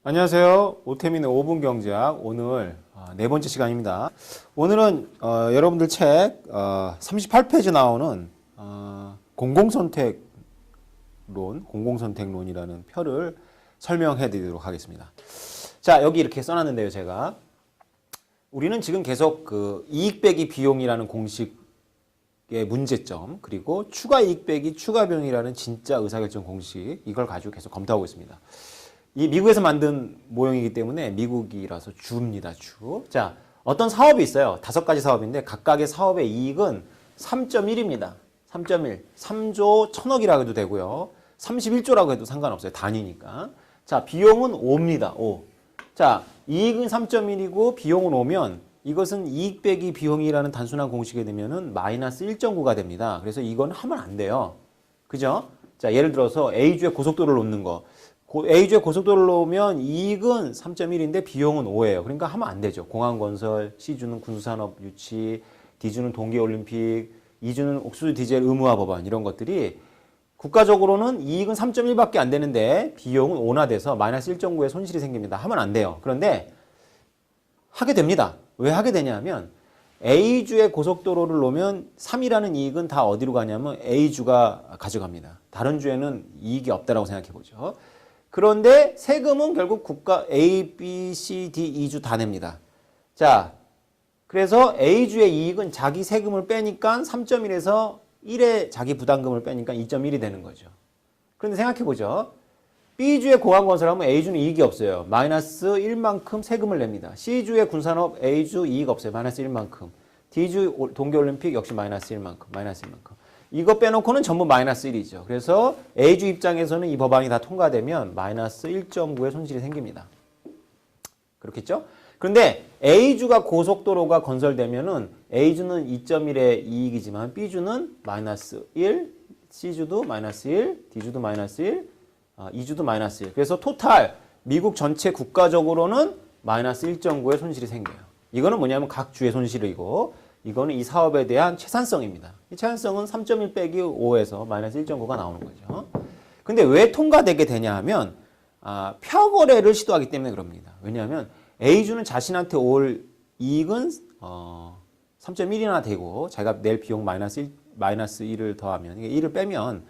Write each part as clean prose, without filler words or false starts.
안녕하세요. 오태민의 5분 경제학 오늘 네 번째 시간입니다. 오늘은 여러분들 책 38페이지 나오는 공공선택론이라는 표를 설명해 드리도록 하겠습니다. 자, 여기 이렇게 써놨는데요, 제가. 우리는 지금 계속 그 이익 빼기 비용이라는 공식의 문제점, 그리고 추가 이익 빼기 추가 비용이라는 진짜 의사결정 공식, 이걸 가지고 계속 검토하고 있습니다. 이 미국에서 만든 모형이기 때문에 미국이라서 주입니다, 주. 자, 어떤 사업이 있어요. 5가지 사업인데 각각의 사업의 이익은 3.1입니다. 3.1. 3조 1000억이라고 해도 되고요. 31조라고 해도 상관없어요. 단위니까. 자, 비용은 5입니다. 5. 자, 이익은 3.1이고 비용은 5면 이것은 이익 빼기 비용이라는 단순한 공식에 되면은 마이너스 1.9가 됩니다. 그래서 이건 하면 안 돼요. 그죠? 자, 예를 들어서 A주에 고속도로를 놓는 거. A주에 고속도로를 놓으면 이익은 3.1인데 비용은 5예요. 그러니까 하면 안 되죠. 공항건설, C주는 군수산업 유치, D주는 동계올림픽, E주는 옥수수 디젤 의무화 법안 이런 것들이 국가적으로는 이익은 3.1밖에 안 되는데 비용은 5나 돼서 마이너스 1.9의 손실이 생깁니다. 하면 안 돼요. 그런데 하게 됩니다. 왜 하게 되냐면 A주의 고속도로를 놓으면 3이라는 이익은 다 어디로 가냐면 A주가 가져갑니다. 다른 주에는 이익이 없다라고 생각해 보죠. 그런데 세금은 결국 국가 A, B, C, D, E주 다 냅니다. 자, 그래서 A주의 이익은 자기 세금을 빼니까 3.1에서 1의 자기 부담금을 빼니까 2.1이 되는 거죠. 그런데 생각해 보죠. B주의 공항건설하면 A주는 이익이 없어요. 마이너스 1만큼 세금을 냅니다. C주의 군산업 A주 이익 없어요. 마이너스 1만큼. D주 동계올림픽 역시 마이너스 1만큼. 마이너스 1만큼. 이거 빼놓고는 전부 마이너스 1이죠. 그래서 A주 입장에서는 이 법안이 다 통과되면 마이너스 1.9의 손실이 생깁니다. 그렇겠죠? 그런데 A주가 고속도로가 건설되면은 A주는 2.1의 이익이지만 B주는 마이너스 1, C주도 마이너스 1, D주도 마이너스 1, E주도 마이너스 1. 그래서 토탈 미국 전체 국가적으로는 마이너스 1.9의 손실이 생겨요. 이거는 뭐냐면 각 주의 손실이고 이거는 이 사업에 대한 채산성입니다. 이 채산성은 3.1 빼기 5에서 마이너스 1.9가 나오는 거죠. 근데 왜 통과되게 되냐 하면 펴거래를 시도하기 때문에 그럽니다. 왜냐하면 A주는 자신한테 올 이익은 3.1이나 되고 자기가 낼 비용 마이너스 1을 더하면 1을 빼면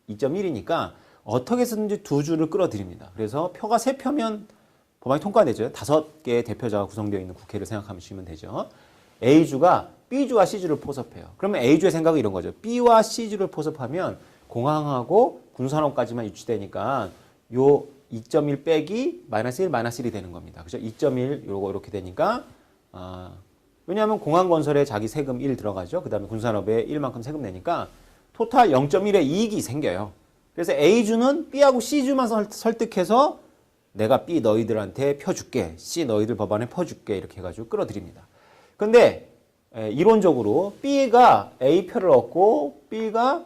2.1이니까 어떻게 해서든지 두 주를 끌어들입니다. 그래서 표가 3표면 법안이 통과되죠. 5개의 대표자가 구성되어 있는 국회를 생각하시면 되죠. A주가 B주와 C주를 포섭해요. 그러면 A주의 생각은 이런 거죠. B와 C주를 포섭하면 공항하고 군산업까지만 유치되니까 요 2.1 빼기 마이너스 1, 마이너스 1이 되는 겁니다. 그죠? 2.1 요거 이렇게 되니까 왜냐하면 공항건설에 자기 세금 1 들어가죠. 그 다음에 군산업에 1만큼 세금 내니까 토탈 0.1의 이익이 생겨요. 그래서 A주는 B하고 C주만 설득해서 내가 B 너희들한테 펴줄게. C 너희들 법안에 펴줄게. 이렇게 해가지고 끌어들입니다. 근데 이론적으로 B가 A표를 얻고 B가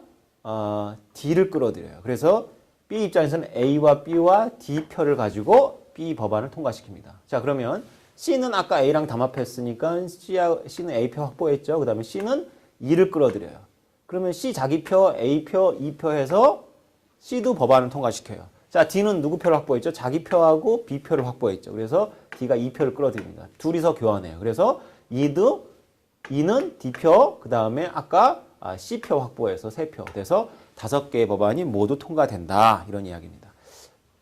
D를 끌어들여요. 그래서 B 입장에서는 A와 B와 D표를 가지고 B 법안을 통과시킵니다. 자, 그러면 C는 아까 A랑 담합했으니까 C는 A표 확보했죠. 그 다음에 C는 E를 끌어들여요. 그러면 C 자기표, A표, E표 해서 C도 법안을 통과시켜요. 자, D는 누구 표를 확보했죠? 자기 표하고 B표를 확보했죠. 그래서 D가 E표를 끌어들입니다. 둘이서 교환해요. 그래서 E는 D표, 그 다음에 아까 C표 확보해서 3표. 그래서 5개의 법안이 모두 통과된다. 이런 이야기입니다.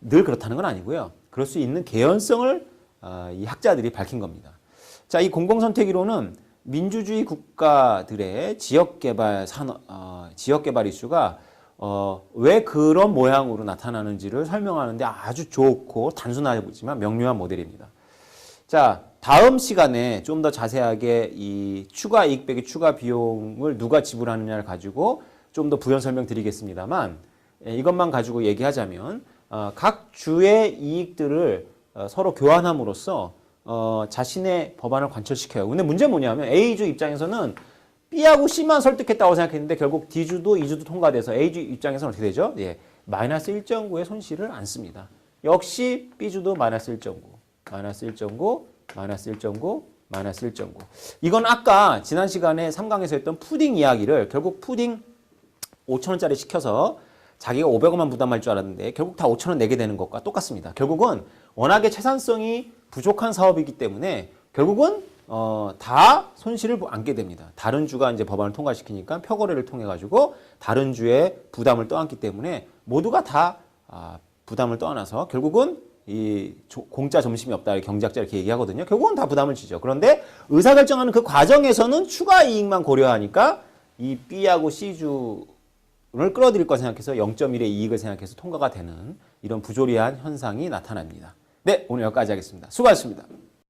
늘 그렇다는 건 아니고요. 그럴 수 있는 개연성을 이 학자들이 밝힌 겁니다. 자, 이 공공선택이론은 민주주의 국가들의 지역개발 이슈가 왜 그런 모양으로 나타나는지를 설명하는데 아주 좋고 단순하지만 명료한 모델입니다. 자, 다음 시간에 좀 더 자세하게 이 추가 이익 빼기 추가 비용을 누가 지불하느냐를 가지고 좀 더 부연 설명 드리겠습니다만 이것만 가지고 얘기하자면 각 주의 이익들을 서로 교환함으로써 자신의 법안을 관철시켜요. 근데 문제는 뭐냐면 A주 입장에서는 B하고 C만 설득했다고 생각했는데 결국 D주도 E주도 통과돼서 A주 입장에서는 어떻게 되죠? 예, 마이너스 1.9의 손실을 안습니다. 역시 B주도 마이너스 1.9, 마이너스 1.9, 마이너스 1.9, 마이너스 1.9. 이건 아까 지난 시간에 3강에서 했던 푸딩 이야기를 결국 푸딩 5,000원짜리 시켜서 자기가 500원만 부담할 줄 알았는데 결국 다 5천 원 내게 되는 것과 똑같습니다. 결국은 워낙에 채산성이 부족한 사업이기 때문에 결국은 다 손실을 안게 됩니다. 다른 주가 이제 법안을 통과시키니까 표거래를 통해 가지고 다른 주의 부담을 떠안기 때문에 모두가 다 부담을 떠안아서 결국은 이 공짜 점심이 없다 경제학자 이렇게 얘기하거든요. 결국은 다 부담을 지죠. 그런데 의사결정하는 그 과정에서는 추가 이익만 고려하니까 이 B하고 C주를 끌어들일 거 생각해서 0.1의 이익을 생각해서 통과가 되는 이런 부조리한 현상이 나타납니다. 네, 오늘 여기까지 하겠습니다. 수고하셨습니다.